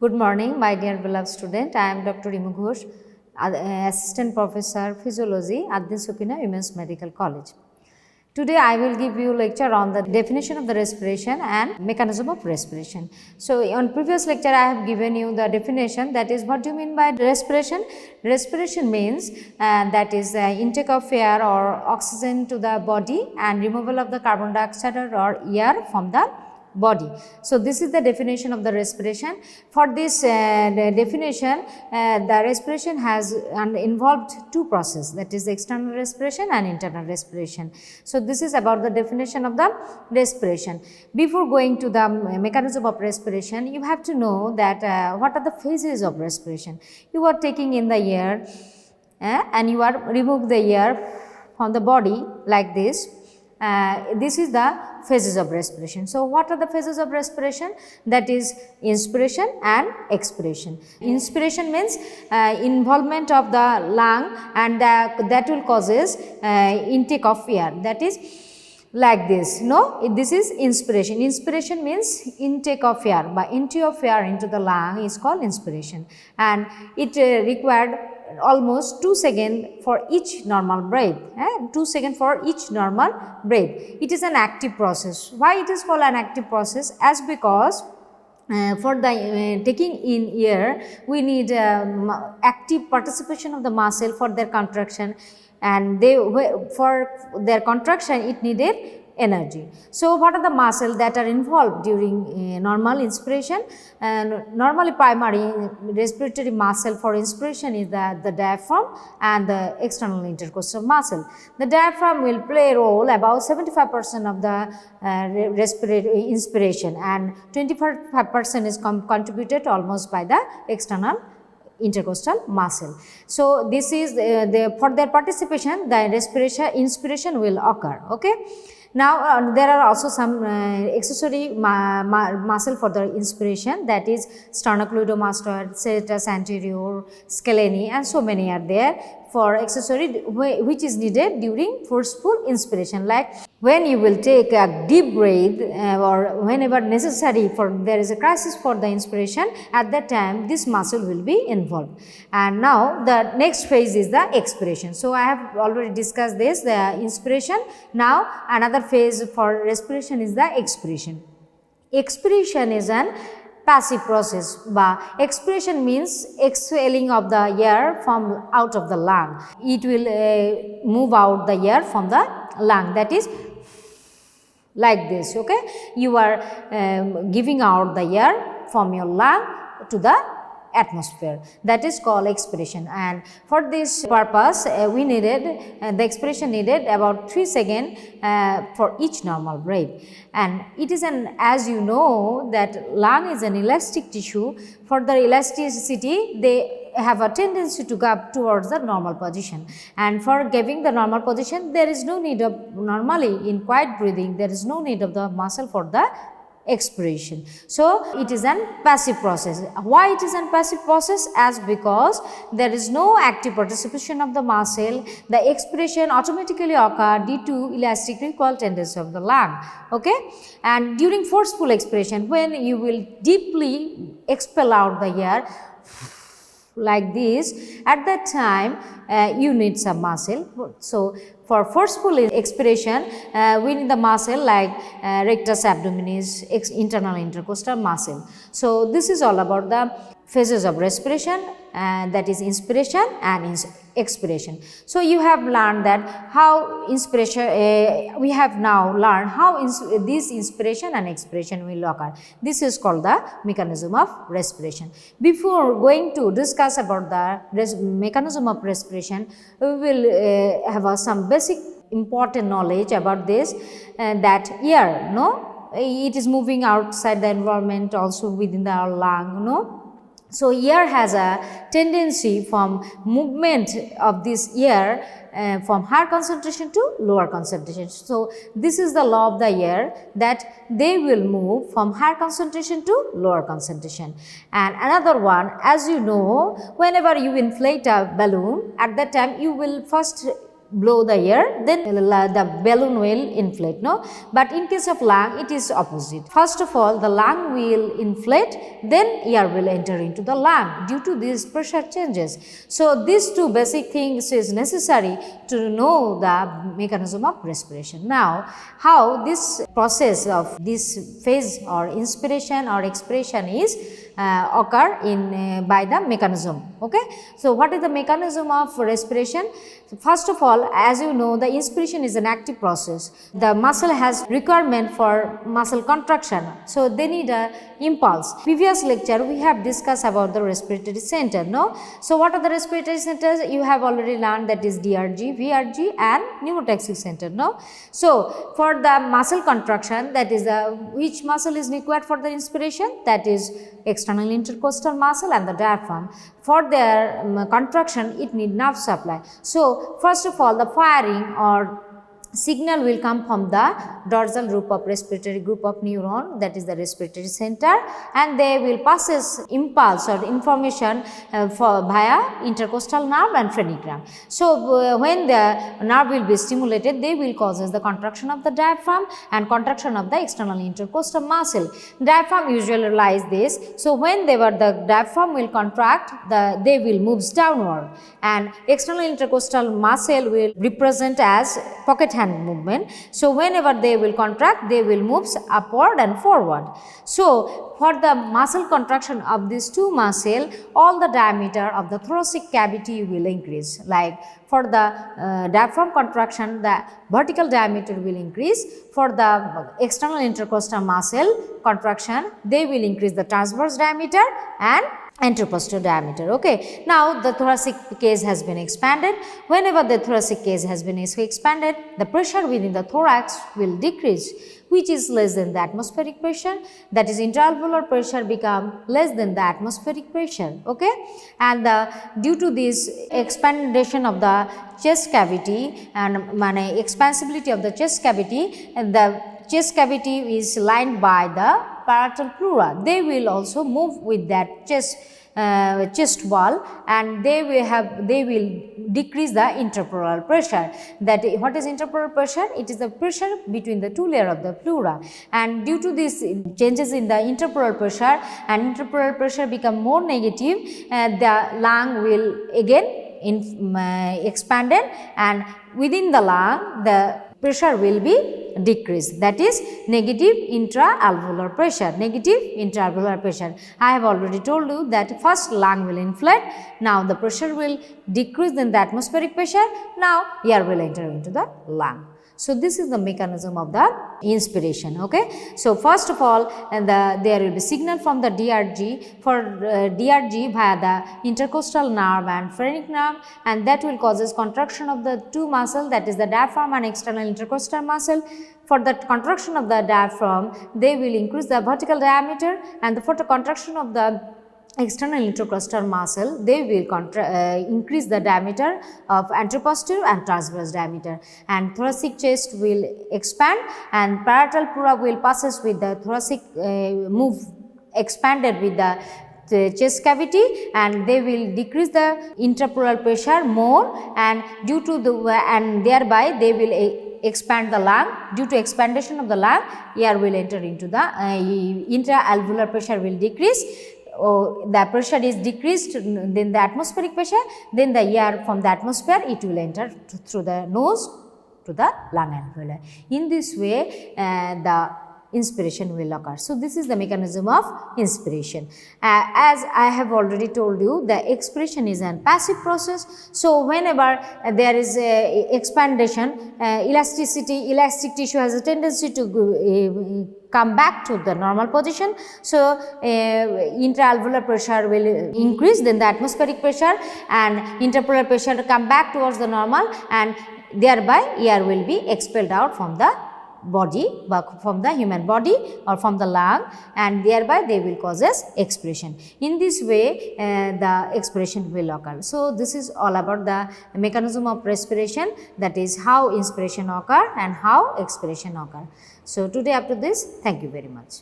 Good morning, my dear beloved student. I am Dr. Ghosh, Assistant Professor Physiology at the Sakina Women's Medical College. Today I will give you lecture on the definition of the respiration and mechanism of respiration. So on previous lecture I have given you the definition, that is what do you mean by respiration? Respiration means that is intake of air or oxygen to the body and removal of the carbon dioxide or air from the body. So this is the definition of the respiration. For this definition, the respiration has involved two processes, that is external respiration and internal respiration. So this is about the definition of the respiration. Before going to the mechanism of respiration, you have to know that what are the phases of respiration. You are taking in the air and you are remove the air from the body like this. This is the phases of respiration. So what are the phases of respiration? That is inspiration and expiration. Inspiration means involvement of the lung, and that will causes intake of air, that is like this. This is inspiration. Inspiration means intake of air. By intake of air into the lung is called inspiration, and it required almost 2 seconds for each normal breath. 2 seconds for each normal breath. It is an active process. Why it is called an active process? As because for the taking in air, we need active participation of the muscle for their contraction, and for their contraction it needed energy. So what are the muscles that are involved during normal inspiration? Normally primary respiratory muscle for inspiration is the diaphragm and the external intercostal muscle. The diaphragm will play a role about 75% of the respiratory inspiration, and 25% is contributed almost by the external intercostal muscle. So this is for their participation the inspiration will occur. Okay. Now there are also some accessory muscle for the inspiration, that is sternocleidomastoid, serratus anterior, scalene, and so many are there for accessory which is needed during forceful inspiration. Like when you will take a deep breath or whenever necessary, for there is a crisis for the inspiration, at that time this muscle will be involved. And now the next phase is the expiration. So I have already discussed this, the inspiration. Now another phase for respiration is the expiration. Expiration is an passive process. Expiration means exhaling of the air from out of the lung. It will move out the air from the lung, that is like this. Okay, you are giving out the air from your lung to the atmosphere, that is called expiration. And for this purpose we needed the expiration needed about 3 seconds for each normal breath. And it is as you know that lung is an elastic tissue. For the elasticity they have a tendency to go up towards the normal position, and for giving the normal position there is no need of, normally in quiet breathing there is no need of the muscle for the expiration. So it is an passive process. Why it is an passive process? As because there is no active participation of the muscle, the expiration automatically occur due to elastic recoil tendency of the lung. Okay, and during forceful expiration, when you will deeply expel out the air like this, at that time you need some muscle. So for forceful expiration we need the muscle like rectus abdominis, internal intercostal muscle. So this is all about the phases of respiration, that is inspiration and expiration. So you have learned that how inspiration, we have now learned how this inspiration and expiration will occur. This is called the mechanism of respiration. Before going to discuss about the mechanism of respiration, we will have some basic important knowledge about this, that air, it is moving outside the environment also within our lung, So air has a tendency from movement of this air from higher concentration to lower concentration. So this is the law of the air, that they will move from higher concentration to lower concentration. And another one, as you know, whenever you inflate a balloon, at that time you will first blow the air, then the balloon will inflate, no? But in case of lung, it is opposite. First of all, the lung will inflate, then air will enter into the lung due to these pressure changes. So, these two basic things is necessary to know the mechanism of respiration. Now, how this process of this phase or inspiration or expiration is occur in by the mechanism. Okay. So, what is the mechanism of respiration? So, first of all, as you know, the inspiration is an active process. The muscle has requirement for muscle contraction. So, they need a impulse. Previous lecture we have discussed about the respiratory center, no? So, what are the respiratory centers? You have already learned, that is DRG, VRG and pneumotaxic center, no? So, for the muscle contraction, that is which muscle is required for the inspiration? That is external intercostal muscle and the diaphragm. For their contraction, it need nerve supply. So, first of all, the firing or signal will come from the dorsal group of respiratory group of neuron, that is the respiratory center, and they will passes impulse or information via intercostal nerve and phrenic nerve. So, when the nerve will be stimulated, they will causes the contraction of the diaphragm and contraction of the external intercostal muscle. Diaphragm usually lies this. So, when the diaphragm will contract, they will move downward, and external intercostal muscle will represent as pocket hand movement. So, whenever they will contract, they will move upward and forward. So, for the muscle contraction of these two muscles, all the diameter of the thoracic cavity will increase. Like for the diaphragm contraction, the vertical diameter will increase. For the external intercostal muscle contraction, they will increase the transverse diameter and anteroposterior diameter. Okay. Now, the thoracic cage has been expanded. Whenever the thoracic cage has been expanded, the pressure within the thorax will decrease, which is less than the atmospheric pressure. That is, intraalveolar pressure become less than the atmospheric pressure. Okay. And due to this expandation of the chest cavity and expansibility of the chest cavity, and the chest cavity is lined by the parietal pleura. They will also move with that chest wall, and they will decrease the interpleural pressure. That what is interpleural pressure? It is the pressure between the two layers of the pleura, and due to these changes in the interpleural pressure and interpleural pressure become more negative, the lung will again expanded, and within the lung the pressure will be decreased. That is negative intraalveolar pressure, negative intraalveolar pressure. I have already told you that first lung will inflate, now the pressure will decrease than the atmospheric pressure, now air will enter into the lung. So, this is the mechanism of the inspiration. Okay. So, first of all, there will be signal from the DRG for DRG via the intercostal nerve and phrenic nerve, and that will causes contraction of the two muscles, that is the diaphragm and external intercostal muscle. For the contraction of the diaphragm, they will increase the vertical diameter, and for the contraction of the external intercostal muscle, they will increase the diameter of anteroposterior and transverse diameter, and thoracic chest will expand, and parietal pleura will passes with the thoracic move expanded with the chest cavity, and they will decrease the intrapleural pressure more, and due to the and thereby they will expand the lung. Due to expandation of the lung, air will enter into the intraalveolar pressure will decrease. The pressure is decreased, then the atmospheric pressure, then the air from the atmosphere, it will enter through the nose to the lung alveoli. In this way, the inspiration will occur. So, this is the mechanism of inspiration. As I have already told you, the expiration is a passive process. So, whenever there is a expandation, elastic tissue has a tendency to come back to the normal position. So, intraalveolar pressure will increase, then the atmospheric pressure and interpleural pressure to come back towards the normal, and thereby air will be expelled out from the body, from the human body or from the lung, and thereby they will causes expiration. In this way, the expiration will occur. So, this is all about the mechanism of respiration, that is how inspiration occur and how expiration occur. So, today up to this, thank you very much.